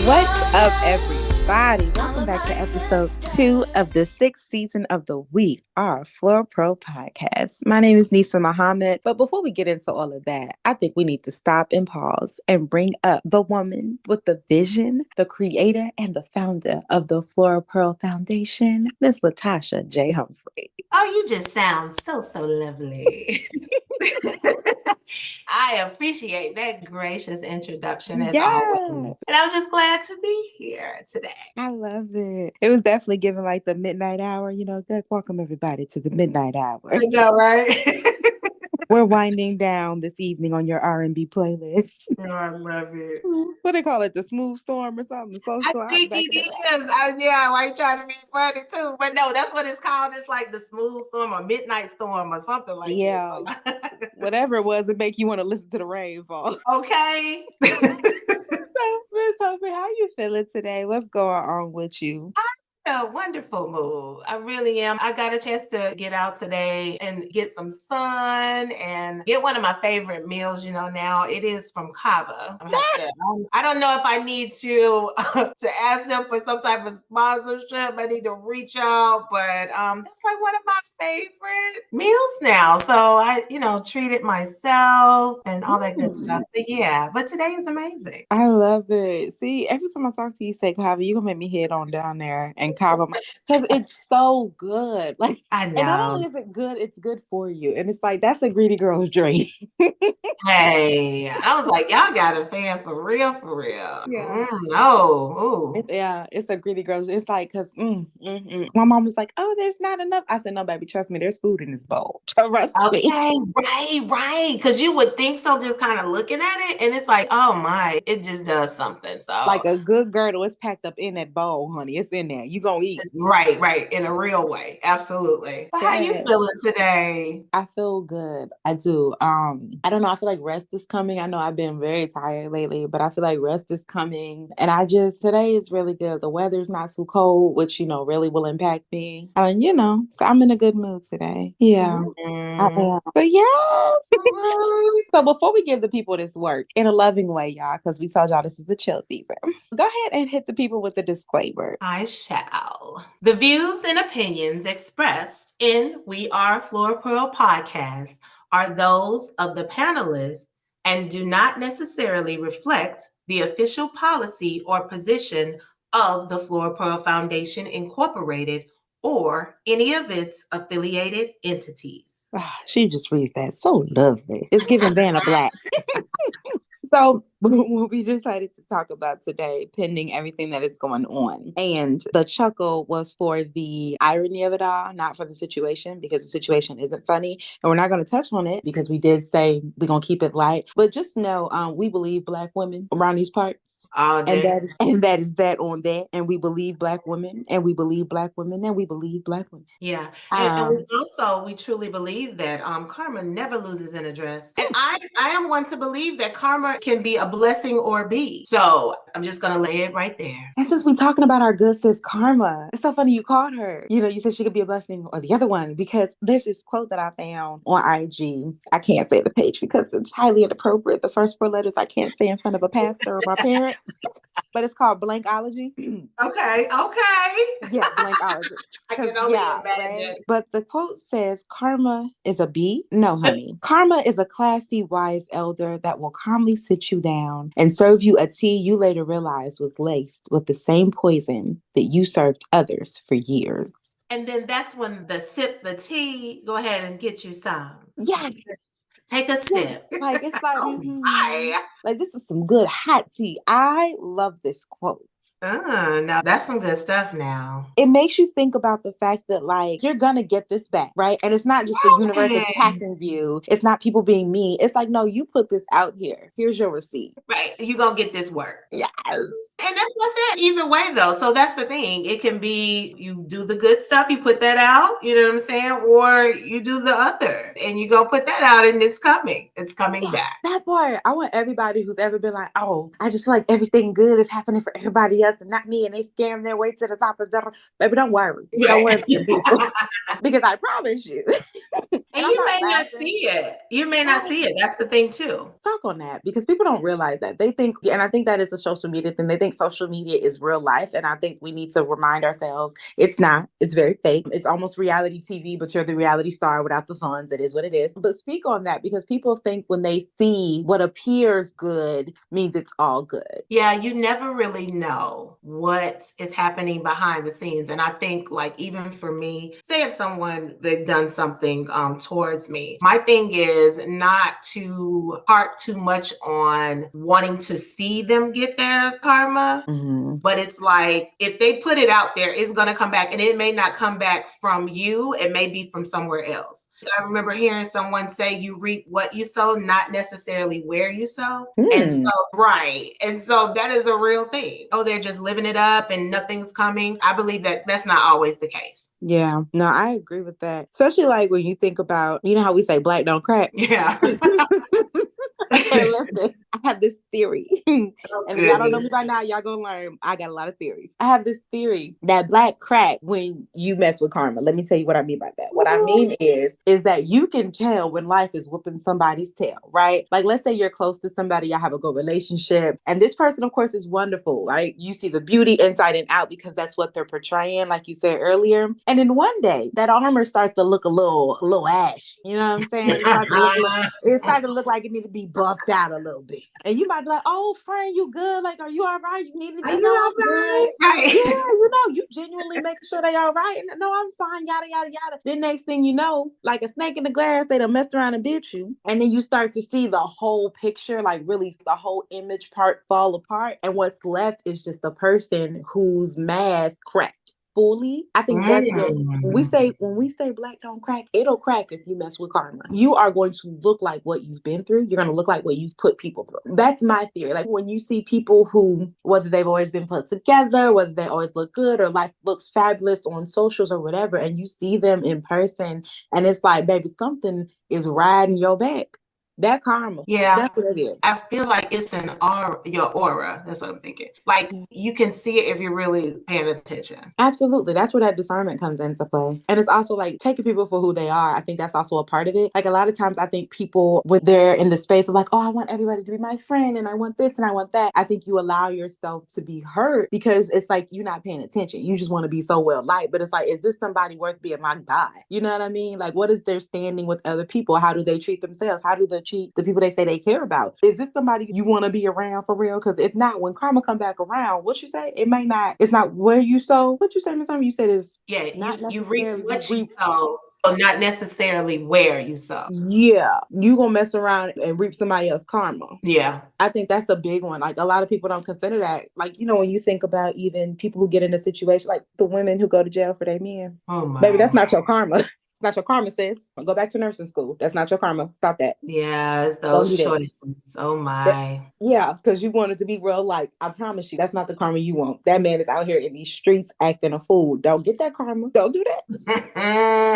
What's up, everybody? Welcome back to episode 2 of the 6th season of the We Are Flora Pearl podcast. My name is Nisaa Muhammad, but before we get into all of that, I think we need to stop and pause and bring up the woman with the vision, the creator and the founder of the Flora Pearl Foundation, Miss Latasha J. Humphrey. Oh, you just sound so lovely. I appreciate that gracious introduction as always. Yeah, And I'm just glad to be here today. I love it. It was definitely given like the midnight hour, good. Welcome everybody to the midnight hour. I know, right? We're winding down this evening on your R&B playlist. Oh, I love it. What they call it, the smooth storm or something? The soul I storm. think it is. Yeah, why you trying to be funny too? But no, that's what it's called. It's like the smooth storm or midnight storm or something like Yeah, that. whatever it was, it make you want to listen to the rainfall. Okay. So, Miss Humphrey, how you feeling today? What's going on with you? A wonderful mood. I really am. I got a chance to get out today and get some sun and get one of my favorite meals. Now it is from Kava. I don't know if I need to to ask them for some type of sponsorship. I need to reach out, but that's like one of my favorite meals now. So I, treated myself and all that good stuff. But yeah, but today is amazing. I love it. See, every time I talk to you, say Kava, you gonna make me head on down there and Kava because it's so good. Like, I and not know. only is it good, it's good for you. And it's like that's a greedy girl's dream. Hey, I was like, y'all got a fan for real, for real. Yeah. No. Ooh. It's a greedy girl. It's like, because my mom was like, oh, there's not enough. I said, no, baby, trust me, there's food in this bowl. Trust me. Okay, right. Because you would think so just kind of looking at it. And it's like, oh my, it just does something. So, Like a good girdle is packed up in that bowl, honey. It's in there. You gonna eat. right. In a real way. Absolutely. But how you Yeah. feeling today? I feel good. I do. I don't know. I feel like rest is coming. I know I've been very tired lately, but I feel like rest is coming. And today is really good. The weather's not too cold, which, really will impact me. So I'm in a good mood today. Yeah. I Mm. am. But yes. So before we give the people this work in a loving way, y'all, because we told y'all this is a chill season, go ahead and hit the people with a disclaimer. I shall. The views and opinions expressed in We Are Flora Pearl podcast are those of the panelists and do not necessarily reflect the official policy or position of the Flora Pearl Foundation Incorporated or any of its affiliated entities. She just reads that so lovely. It's giving Vanna Black. So, what we decided to talk about today, pending everything that is going on. And the chuckle was for the irony of it all, not for the situation, because the situation isn't funny. And we're not going to touch on it because we did say we're going to keep it light. But just know we believe Black women around these parts. All day. And that is that on that. And we believe Black women, and we believe Black women, and we believe Black women. Yeah. And we truly believe that karma never loses an address. And I am one to believe that karma can be a blessing or be. So I'm just going to lay it right there. And since we're talking about our good sis Karma, it's so funny you called her. You said she could be a blessing or the other one, because there's this quote that I found on IG. I can't say the page because it's highly inappropriate. The first 4 letters I can't say in front of a pastor or my parent. But it's called Blankology. Okay. Yeah, Blankology. I can only imagine. Right? But the quote says, karma is a bee? No, honey. Karma is a classy, wise elder that will calmly sit you down and serve you a tea you later realize was laced with the same poison that you served others for years. And then that's when sip the tea, go ahead and get you some. Yes. Take a sip. Like, it's like, like, this is some good hot tea. I love this quote. Now that's some good stuff now. It makes you think about the fact that, like, you're gonna get this back, right? And it's not just the universe attacking you. It's not people being mean. It's like, no, you put this out here. Here's your receipt. Right. You're gonna get this work. Yes. And that's what's it. Either way, though. So that's the thing. It can be you do the good stuff, you put that out, you know what I'm saying? Or you do the other and you go put that out and it's coming. It's coming back. That part. I want everybody who's ever been like, oh, I just feel like everything good is happening for everybody else and not me, and they scam their way to the top of the... Baby, don't worry. Don't worry. Because I promise you, And I'm you not may not laughing. see it. You may not Right. see it. That's the thing too. Talk on that because people don't realize that. They think, and I think that is a social media thing. They think social media is real life. And I think we need to remind ourselves it's not. It's very fake. It's almost reality TV, but you're the reality star without the funds. It is what it is. But speak on that because people think when they see what appears good means it's all good. Yeah, you never really know what is happening behind the scenes. And I think, like, even for me, say if someone they've done something towards me, my thing is not to harp too much on wanting to see them get their karma. Mm-hmm. But it's like if they put it out there, it's going to come back, and it may not come back from you. It may be from somewhere else. I remember hearing someone say, "You reap what you sow, not necessarily where you sow." And so, right. And so that is a real thing. Oh, they're just living it up and nothing's coming. I believe that that's not always the case. Yeah, no, I agree with that. Especially like when you think about, you know how we say black don't crack? Yeah. Okay, listen, I have this theory. And Oh, if y'all don't know goodness. me by now, y'all gonna learn. I got a lot of theories. I have this theory that black crack when you mess with karma. Let me tell you what I mean by that. What I mean is that you can tell when life is whooping somebody's tail, right? Like let's say you're close to somebody, y'all have a good relationship, and this person, of course, is wonderful, right? You see the beauty inside and out because that's what they're portraying, like you said earlier. And then one day that armor starts to look a little ash. You know what I'm saying? It started to look like it needed to be buffed out a little bit. And you might be like, "Oh, friend, you good? Like, are you all right? You need Are anything?" No, you all I'm good. right? Right. Yeah, you genuinely making sure they all right. And no, I'm fine, yada, yada, yada. Then next thing you know, like a snake in the grass, they done messed around and bit you. And then you start to see the whole picture, like really the whole image part fall apart. And what's left is just a person whose mask cracked fully. I think that's what when we say black don't crack, it'll crack if you mess with karma. You are going to look like what you've been through. You're going to look like what you've put people through. That's my theory. Like when you see people who, whether they've always been put together, whether they always look good or life looks fabulous on socials or whatever, and you see them in person and it's like, baby, something is riding your back. That karma. Yeah. That's what it is. I feel like it's an aura, your aura. That's what I'm thinking. Like you can see it if you're really paying attention. Absolutely. That's where that discernment comes into play. And it's also like taking people for who they are. I think that's also a part of it. Like a lot of times I think people when they're in the space of like, oh, I want everybody to be my friend and I want this and I want that. I think you allow yourself to be hurt because it's like you're not paying attention. You just want to be so well liked. But it's like, is this somebody worth being my guy? You know what I mean? Like what is their standing with other people? How do they treat themselves? How do they treat the people they say they care about? Is this somebody you want to be around for real? Because if not, when karma come back around, what you say? It may not, it's not where you sow. What you say, Miss Summer? You said is not You reap necessarily what you sow, so not necessarily where you sow. yeah, you gonna mess around and reap somebody else's karma. Yeah. I think that's a big one. Like a lot of people don't consider that. Like, you know, when you think about even people who get in a situation like the women who go to jail for their men. Oh my. Baby, that's not your karma. It's not your karma, sis. Go back to nursing school. That's not your karma. Stop that. Yeah, it's Don't do those that. choices. Oh my. Yeah, because you wanted to be real light. I promise you, that's not the karma you want. That man is out here in these streets acting a fool. Don't get that karma. Don't do that.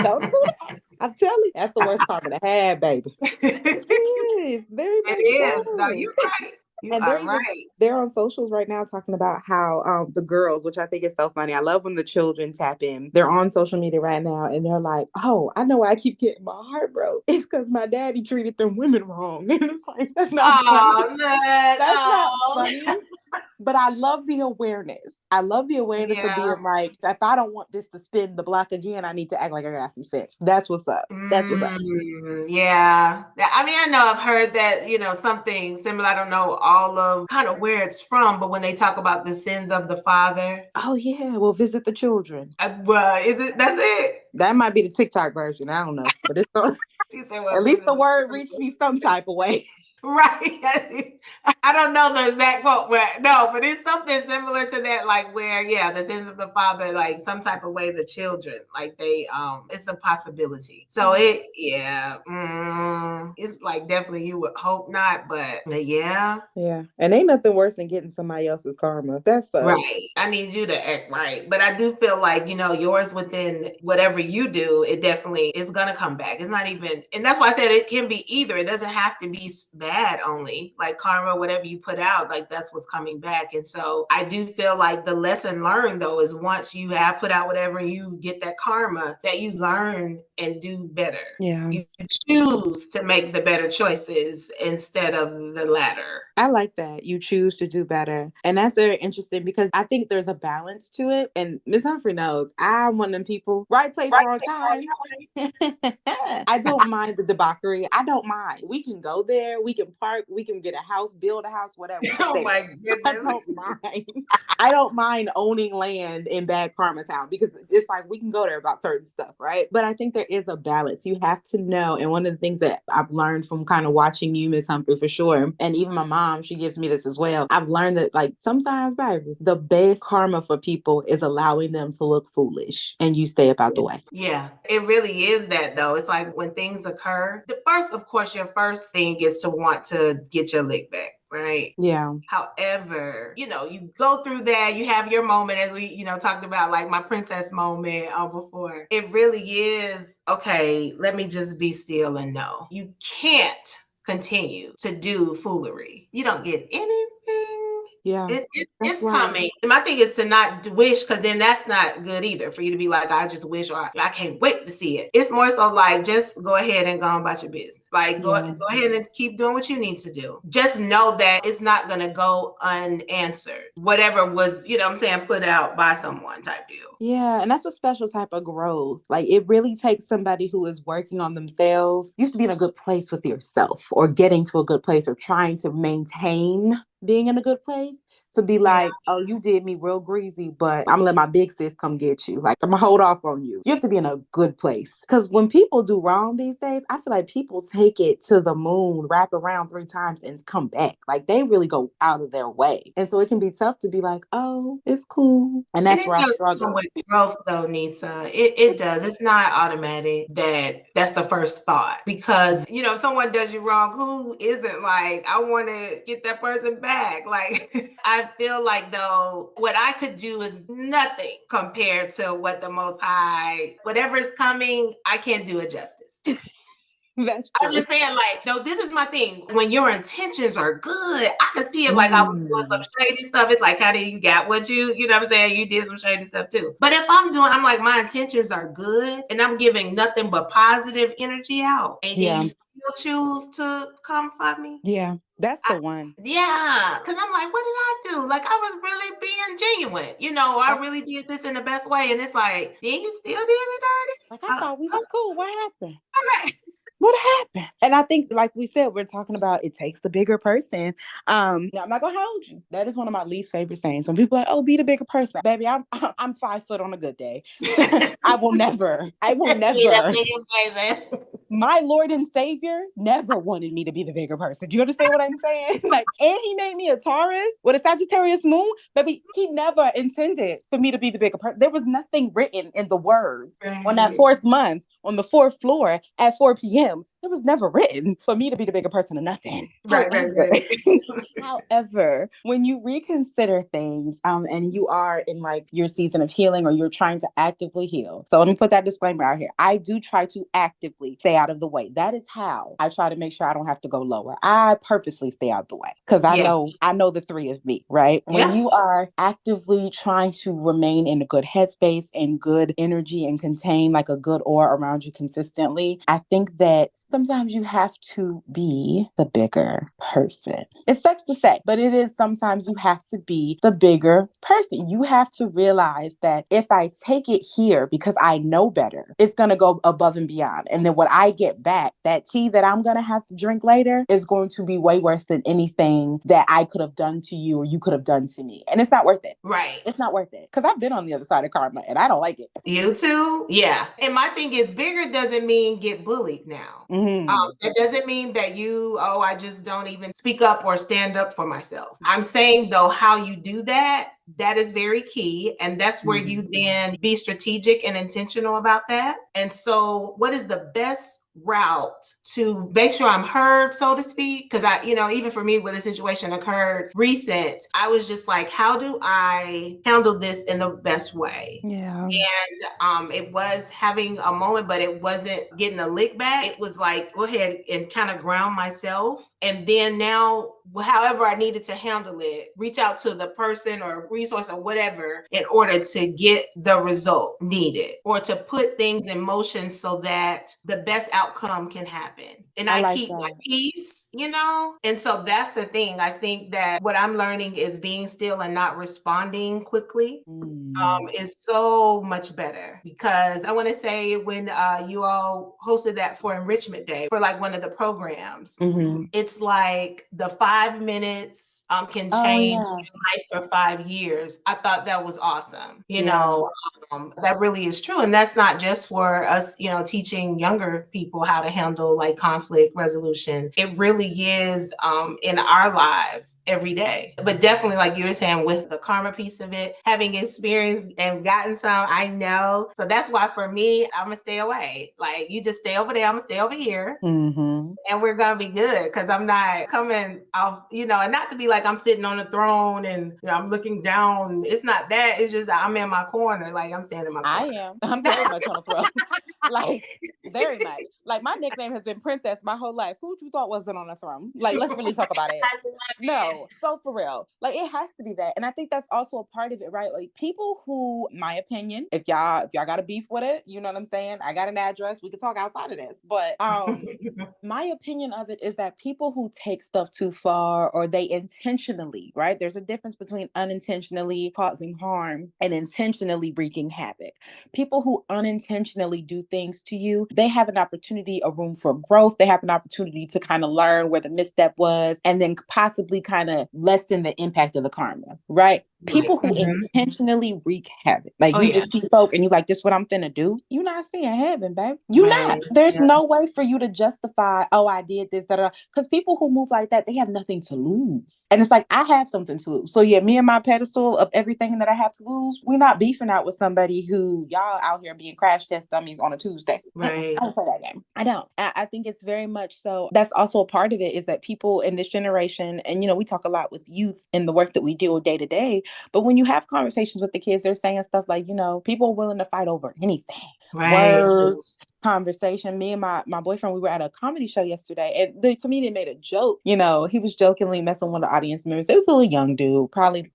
Don't do that. I'm telling you, that's the worst karma to have, baby. It is very much It is. so. No, you're right. You And are right. they're on socials right now talking about how the girls, which I think is so funny. I love when the children tap in. They're on social media right now and they're like, oh, I know why I keep getting my heart broke. It's because my daddy treated them women wrong. And it's like, that's not funny. That's not funny. But I love the awareness. I love the awareness of being like, if I don't want this to spin the block again, I need to act like I got some sense. That's what's up. That's what's up. Yeah. I mean, I know I've heard that, something similar. I don't know all of kind of where it's from, but when they talk about the sins of the father. Oh, yeah. Well, visit the children. Is it? That's it? That might be the TikTok version. I don't know. But it's going at least the word reached me some type of way. Right. I don't know the exact quote, but no, but it's something similar to that, like where, the sins of the father, like some type of way the children, like they, it's a possibility. So it's like definitely you would hope not, but yeah. Yeah. And ain't nothing worse than getting somebody else's karma. That's right. I need you to act right. But I do feel like, yours within whatever you do, it definitely is going to come back. It's not even, and that's why I said it can be either. It doesn't have to be bad. bad only. Like karma, whatever you put out, like that's what's coming back. And so I do feel like the lesson learned though is once you have put out whatever, you get that karma, that you learn and do better. Yeah. You choose to make the better choices instead of the latter. I like that. You choose to do better. And that's very interesting because I think there's a balance to it. And Miss Humphrey knows I'm one of them people, right place, wrong time. I don't mind the debauchery. I don't mind. We can go there. We can park. We can get a house, build a house, whatever. Oh my goodness. I don't mind. I don't mind owning land in Bad Karma Town because it's like we can go there about certain stuff, right? But I think there is a balance. You have to know. And one of the things that I've learned from kind of watching you, Miss Humphrey, for sure, and even my mom, she gives me this as well. I've learned that like sometimes, baby, the best karma for people is allowing them to look foolish and you stay up out the way. Yeah, it really is that though. It's like when things occur, the first, of course, your first thing is to want to get your lick back. Right. Yeah. However, you go through that, you have your moment as we, talked about like my princess moment before. It really is, okay, let me just be still and know. You can't continue to do foolery. You don't get anything. Yeah. It's coming. And my thing is to not wish, because then that's not good either for you to be like, I just wish, or I can't wait to see it. It's more so like, just go ahead and go on about your business. Like, go ahead and keep doing what you need to do. Just know that it's not going to go unanswered. Whatever was, put out by someone type deal. Yeah. And that's a special type of growth. Like it really takes somebody who is working on themselves. You have to be in a good place with yourself or getting to a good place or trying to maintain being in a good place to be like, oh, you did me real greasy, but I'm gonna let my big sis come get you. Like I'm gonna hold off on you. You have to be in a good place. Because when people do wrong these days, I feel like people take it to the moon, wrap around 3 times and come back. Like they really go out of their way. And so it can be tough to be like, oh, it's cool. And that's where I struggle. With growth though, Nisaa, it does. It's not automatic that's the first thought. Because, if someone does you wrong, who isn't like, I want to get that person back? Like, I feel like though, what I could do is nothing compared to what the Most High, whatever is coming, I can't do it justice. That's true. I'm just saying, like, no, this is my thing. When your intentions are good, I can see it like I was doing some shady stuff. It's like, how do you got what you know what I'm saying? You did some shady stuff too. But if I'm like, my intentions are good and I'm giving nothing but positive energy out, and then you still choose to come for me. Yeah. That's the one. Yeah. Because I'm like, what did I do? Like, I was really being genuine. I really did this in the best way. And it's like, then you still did me dirty? Like, I thought we was cool. What happened? Okay. What happened? And I think, like we said, we're talking about it takes the bigger person. Now I'm not gonna hold you. That is one of my least favorite sayings. When people are like, "Oh, be the bigger person," baby, I'm 5 foot on a good day. I will never. My Lord and Savior never wanted me to be the bigger person. Do you understand what I'm saying? Like, and he made me a Taurus with a Sagittarius moon, baby. He never intended for me to be the bigger person. There was nothing written in the word on that 4th month on the 4th floor at 4 p.m. It was never written for me to be the bigger person of nothing. Right. However, when you reconsider things, and you are in like your season of healing or you're trying to actively heal. So let me put that disclaimer out here. I do try to actively stay out of the way. That is how I try to make sure I don't have to go lower. I purposely stay out of the way because I know the 3 of me, right? When you are actively trying to remain in a good headspace and good energy and contain like a good aura around you consistently, I think that sometimes you have to be the bigger person. It sucks to say, but it is sometimes you have to be the bigger person. You have to realize that if I take it here because I know better, it's going to go above and beyond. And then what I get back, that tea that I'm going to have to drink later is going to be way worse than anything that I could have done to you or you could have done to me. And it's not worth it. Right. It's not worth it. Because I've been on the other side of karma and I don't like it. You too? Yeah. And my thing is bigger doesn't mean get bullied now. It doesn't mean that I just don't even speak up or stand up for myself. I'm saying though, how you do that is very key. And that's where you then be strategic and intentional about that. And so what is the best route to make sure I'm heard, so to speak. Because even for me, when the situation occurred recent, I was just like, how do I handle this in the best way? Yeah. And it was having a moment, but it wasn't getting a lick back. It was like, go ahead and kind of ground myself. And then now, however I needed to handle it, reach out to the person or resource or whatever in order to get the result needed or to put things in motion so that the best outcome can happen. And I like keep that. my peace, And so that's the thing. I think that what I'm learning is being still and not responding quickly. Is so much better, because I want to say when you all hosted that for Enrichment Day for like one of the programs, it's like the 5 minutes can change your life for 5 years. I thought that was awesome. That really is true. And that's not just for us, teaching younger people how to handle like conflict resolution. It really is in our lives every day. But definitely, like you were saying, with the karma piece of it, having experienced and gotten some, I know. So that's why for me, I'm going to stay away. Like, you just stay over there, I'm going to stay over here. And we're going to be good, because I'm not coming off, and not to be like I'm sitting on a throne and I'm looking down. It's not that. It's just that I'm in my corner. Like, I'm standing in my corner. I am. I'm very much on a throne. Like, very much. Like, my nickname has been Princess my whole life. Who'd you thought wasn't on a throne? Like, let's really talk about it. No, so for real. Like, it has to be that. And I think that's also a part of it, right? Like, people who, my opinion, if y'all got a beef with it, you know what I'm saying? I got an address. We can talk outside of this. But my opinion of it is that people who take stuff too far, or they intentionally, right? There's a difference between unintentionally causing harm and intentionally wreaking havoc. People who unintentionally do things to you, they have an opportunity, a room for growth. They have an opportunity to kind of learn where the misstep was, and then possibly kind of lessen the impact of the karma, right? People who intentionally wreak havoc. Like, you just see folk and you like, this is what I'm finna do. You're not seeing heaven, babe. You're not. There's no way for you to justify, oh, I did this, because people who move like that, they have nothing to lose. And it's like, I have something to lose. So yeah, me and my pedestal of everything that I have to lose, we're not beefing out with somebody who y'all out here being crash test dummies on a Tuesday. Right. I don't play that game. I don't. I think it's very much so. That's also a part of it, is that people in this generation, and we talk a lot with youth in the work that we do day to day, but when you have conversations with the kids, they're saying stuff like, people are willing to fight over anything. Right. Words, conversation. Me and my boyfriend, we were at a comedy show yesterday, and the comedian made a joke. He was jokingly messing with one of the audience members. It was a little young dude, probably,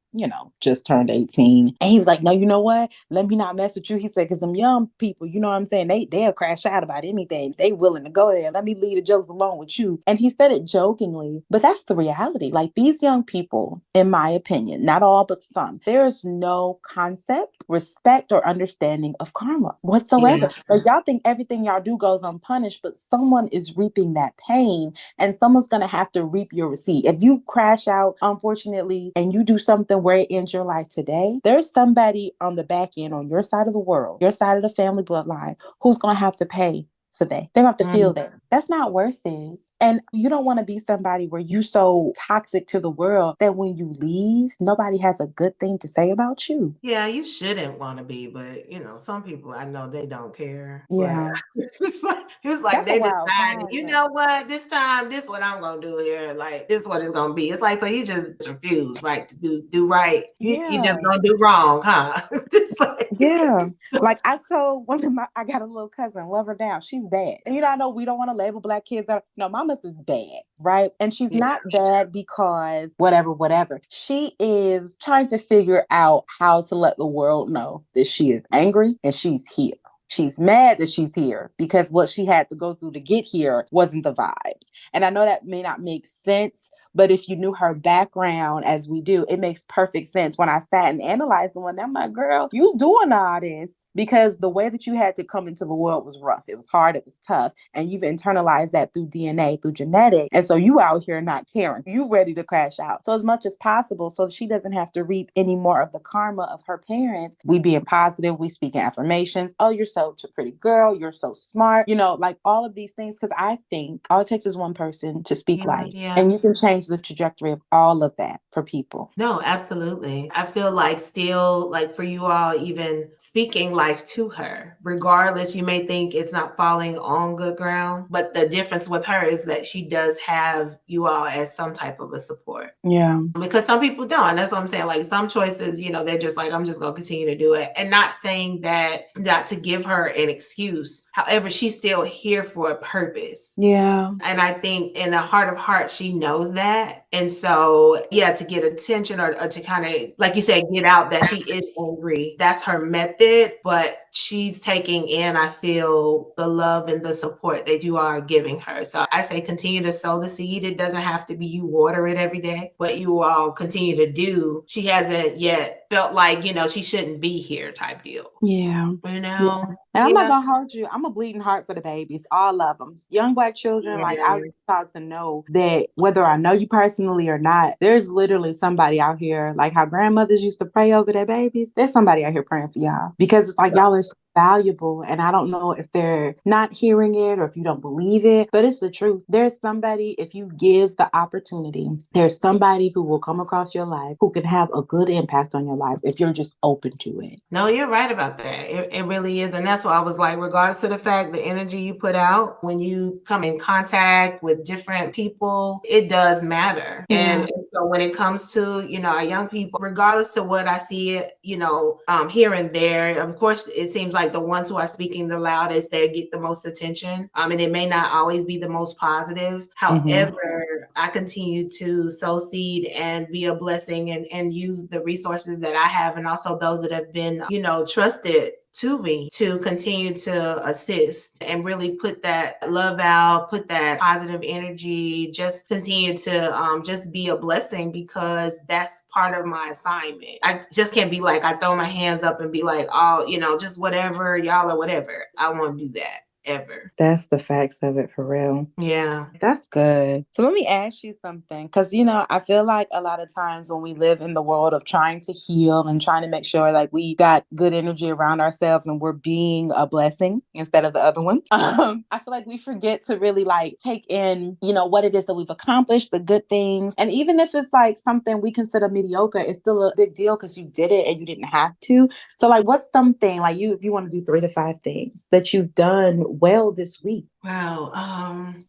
just turned 18. And he was like, no, you know what? Let me not mess with you. He said, because them young people, you know what I'm saying? They'll crash out about anything. They willing to go there. Let me leave the jokes alone with you. And he said it jokingly, but that's the reality. Like, these young people, in my opinion, not all, but some, there is no concept, respect, or understanding of karma whatsoever. Like, y'all think everything y'all do goes unpunished, but someone is reaping that pain, and someone's going to have to reap your receipt. If you crash out, unfortunately, and you do something where it ends your life today, there's somebody on the back end, on your side of the world, your side of the family bloodline, who's going to have to pay for that. They're going to have to feel that. That's not worth it. And you don't want to be somebody where you so toxic to the world that when you leave, nobody has a good thing to say about you. Yeah, you shouldn't want to be, but some people, I know they don't care. Yeah. But it's like That's a they wild decided, time. you know what, this time, this is what I'm gonna do here. Like, this is what it's gonna be. It's like, so you just refuse, right? To do right. You just gonna do wrong, huh? Just like, yeah. Like, I told I got a little cousin, love her down. She's bad. And I know we don't want to label Black kids out. No, mama's is bad, right? And she's not bad because whatever. She is trying to figure out how to let the world know that she is angry and she's here. She's mad that she's here because what she had to go through to get here wasn't the vibes. And I know that may not make sense, but if you knew her background as we do, it makes perfect sense. When I sat and analyzed the one, I'm like, girl, you doing all this because the way that you had to come into the world was rough. It was hard. It was tough. And you've internalized that through DNA, through genetic. And so you out here not caring. You ready to crash out. So as much as possible, so she doesn't have to reap any more of the karma of her parents, we being positive, we speaking affirmations. Oh, you're so such a pretty girl. You're so smart. You know, like all of these things. Because I think all it takes is one person to speak life. And you can change the trajectory of all of that for people. No, absolutely. I feel like still, like for you all, even speaking life to her, regardless, you may think it's not falling on good ground, but the difference with her is that she does have you all as some type of a support. Yeah. Because some people don't. That's what I'm saying. Like some choices, you know, they're just like, I'm just going to continue to do it. And not saying that, not to give her an excuse. However, she's still here for a purpose. Yeah. And I think in the heart of hearts, she knows that. And so, yeah, to get attention or to kind of, like you said, get out that she is angry. That's her method, but she's taking in, I feel, the love and the support that you are giving her. So I say continue to sow the seed. It doesn't have to be you water it every day, but you all continue to do. She hasn't yet felt like, you know, she shouldn't be here type deal. Yeah. You know? Yeah. And I'm not gonna hold you. I'm a bleeding heart for the babies, all of them. Young Black children, like I thought to know that whether I know you personally or not, there's literally somebody out here, like how grandmothers used to pray over their babies. There's somebody out here praying for y'all because it's like y'all are so valuable. And I don't know if they're not hearing it or if you don't believe it, but it's the truth. There's somebody, if you give the opportunity, there's somebody who will come across your life who can have a good impact on your life if you're just open to it. No, you're right about that. It really is. And that's why I was like, regardless of the fact, the energy you put out when you come in contact with different people, it does matter. Yeah. And so when it comes to, you know, our young people, regardless of what I see it, you know, here and there, of course, it seems like the ones who are speaking the loudest, they get the most attention. And it may not always be the most positive. However, I continue to sow seed and be a blessing and use the resources that I have and also those that have been, you know, trusted to me to continue to assist and really put that love out, put that positive energy, just continue to just be a blessing because that's part of my assignment. I just can't be like, I throw my hands up and be like, oh, you know, just whatever, y'all or whatever. I won't do that. Ever. That's the facts of it for real. Yeah. That's good. So let me ask you something, because, you know, I feel like a lot of times when we live in the world of trying to heal and trying to make sure like we got good energy around ourselves and we're being a blessing instead of the other one, I feel like we forget to really like take in, you know, what it is that we've accomplished, the good things. And even if it's like something we consider mediocre, it's still a big deal because you did it and you didn't have to. So like what's something like if you want to do 3 to 5 things that you've done well this week? Wow.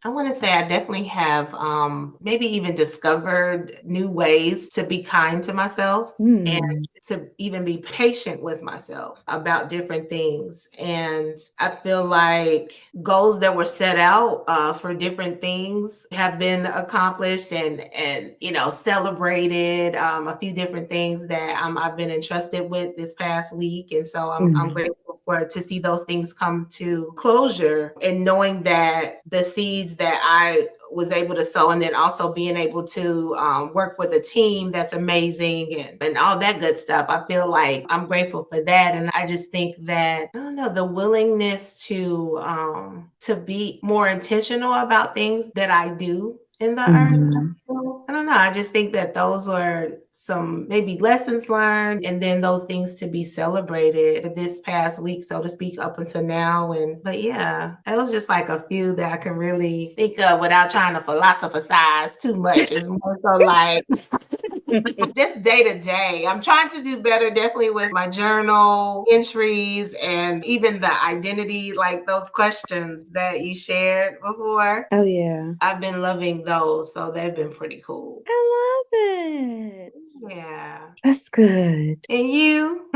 I want to say I definitely have maybe even discovered new ways to be kind to myself and to even be patient with myself about different things. And I feel like goals that were set out for different things have been accomplished and you know, celebrated a few different things that I've been entrusted with this past week. And so I'm grateful to see those things come to closure and knowing that the seeds that I was able to sow and then also being able to work with a team that's amazing and all that good stuff. I feel like I'm grateful for that. And I just think that, I don't know, the willingness to be more intentional about things that I do in the earth. I don't know. I just think that those are some maybe lessons learned and then those things to be celebrated this past week, so to speak, up until now. But yeah, it was just like a few that I can really think of without trying to philosophize too much. It's more so like just day to day. I'm trying to do better definitely with my journal entries and even the identity, like those questions that you shared before. Oh, yeah. I've been loving those. So they've been pretty cool. I love it. Yeah. That's good. And you?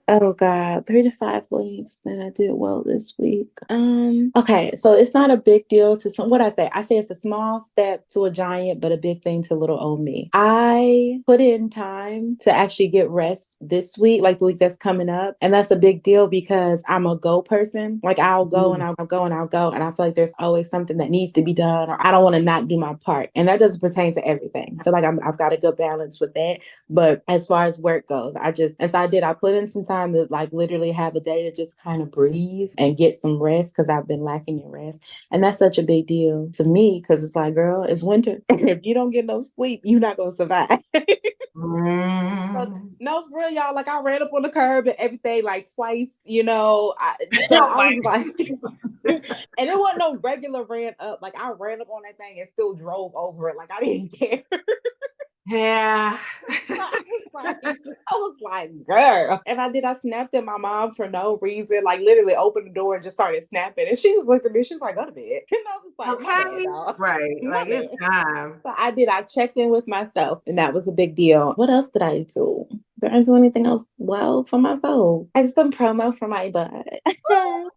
Oh God, 3 to 5 weeks that I did well this week. Okay, so it's not a big deal to some. What I say it's a small step to a giant, but a big thing to little old me. I put in time to actually get rest this week, like the week that's coming up, and that's a big deal because I'm a go person. Like I'll go and I'll go and I'll go, and I feel like there's always something that needs to be done, or I don't want to not do my part, and that doesn't pertain to everything. I feel like I've got a good balance with that, but as far as work goes, I put in some time time to like literally have a day to just kind of breathe and get some rest because I've been lacking in rest. And that's such a big deal to me because it's like, girl, it's winter. If you don't get no sleep, you're not going to survive. So, no, for real, y'all. Like I ran up on the curb and everything like twice, so I was like, and it wasn't no regular ran up. Like I ran up on that thing and still drove over it. Like I didn't care. Yeah. I was like, girl. And I snapped at my mom for no reason. Like literally opened the door and just started snapping. And she was looking at me. She was like, go to bed. And I was like, my bad, dog. Right. My Like bad. it's time. So I did. I checked in with myself, and that was a big deal. What else did I do? Did I do anything else well for myself? I did some promo for my butt.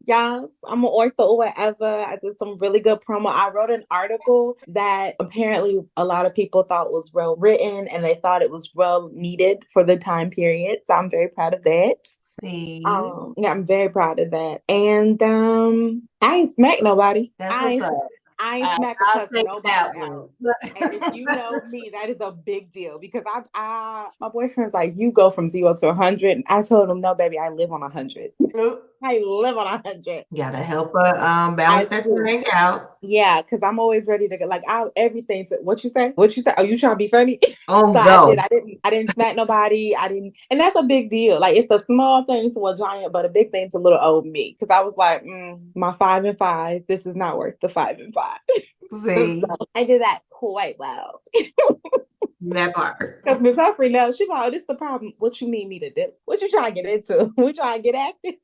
Yes, I'm an ortho or whatever. I did some really good promo. I wrote an article that apparently a lot of people thought was well written, and they thought it was well needed for the time period. So I'm very proud of that. See, Yeah, I'm very proud of that. And I ain't smacked nobody. that's what's up. I ain't smacked a I'll cuss take nobody that out. one. And if you know me, that is a big deal because my boyfriend's like, you go from 0 to 100. And I told him, no, baby, I live on 100. I live on 100. Gotta help her balance that thing out. Yeah, because I'm always ready to go. Like everything. What you say? What you say? Oh, you trying to be funny? Oh, So go. I didn't smack nobody. And that's a big deal. Like it's a small thing to a giant, but a big thing to little old me. Because I was like, my 5 and 5. This is not worth the 5 and 5. See, So I did that quite well. That part. Because Miss Humphrey knows she's like, oh, this is the problem. What you need me to do? What you trying to get into? We trying to get active?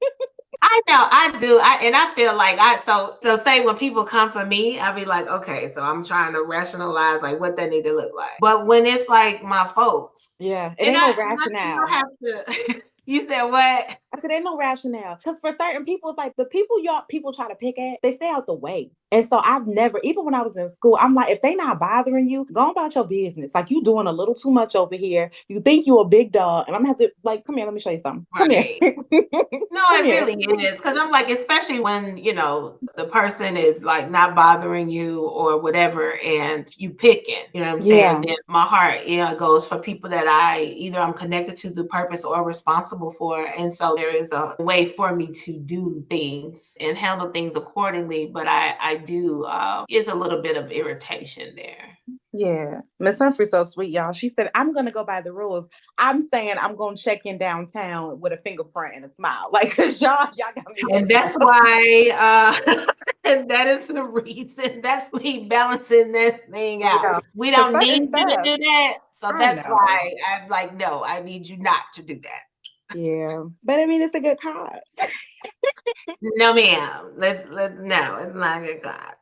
I know, I do. I feel like so say when people come for me, I'll be like, okay, so I'm trying to rationalize like what they need to look like. But when it's like my folks, yeah, it ain't no rationale. I have to. You said what? I said, ain't no rationale. Because for certain people, it's like the people people try to pick at, they stay out the way. And so I've never, even when I was in school, I'm like, if they not bothering you, go about your business. Like you doing a little too much over here. You think you a big dog. And I'm gonna have to like, come here, let me show you something. Come here. No, it really is. Because I'm like, especially when, the person is like not bothering you or whatever, and you picking, you know what I'm saying? Then my heart, goes for people that I'm connected to the purpose or responsible for. And so there is a way for me to do things and handle things accordingly. But I do, is a little bit of irritation there. Yeah. Miss Humphrey's so sweet, y'all. She said, I'm going to go by the rules. I'm saying I'm going to check in downtown with a fingerprint and a smile. Like, cause y'all got me. And that's why, and that is the reason. That's me balancing that thing out. Yeah. We don't need you to do that. So that's why I'm like, no, I need you not to do that. Yeah. But I mean, it's a good cause. No, ma'am. Let's no, it's not a good cause.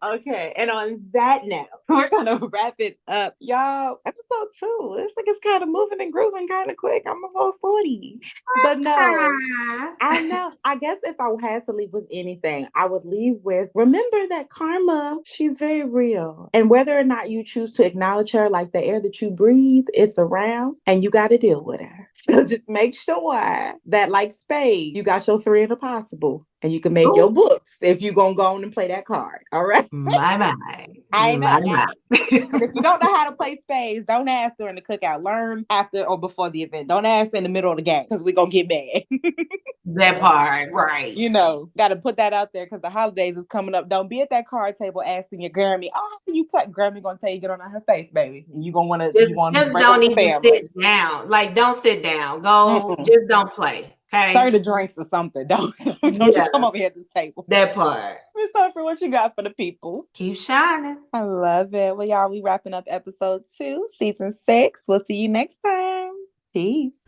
Okay. And on that note, we're gonna wrap it up. Y'all, episode 2. It's like it's kind of moving and grooving kind of quick. I'm a little sorty. But no, I know. I guess if I had to leave with anything, I would leave with remember that karma, she's very real. And whether or not you choose to acknowledge her, like the air that you breathe, it's around and you gotta deal with her. So just make sure that like Spade, you got your 3 in the possible. And you can make your books if you're going to go on and play that card. All right? My. I know. If you don't know how to play spades, don't ask during the cookout. Learn after or before the event. Don't ask in the middle of the game because we're going to get mad. That part, right. Got to put that out there because the holidays is coming up. Don't be at that card table asking your Grammy, oh, you play. Grammy going to tell you get on her face, baby. And you're going to want to just don't even sit down. Like, don't sit down. Go, just don't play. Okay. Serve the drinks or something. Don't you come over here at this table. That part. Miss Harper, what you got for the people? Keep shining. I love it. Well, y'all, we wrapping up episode 2, season 6. We'll see you next time. Peace.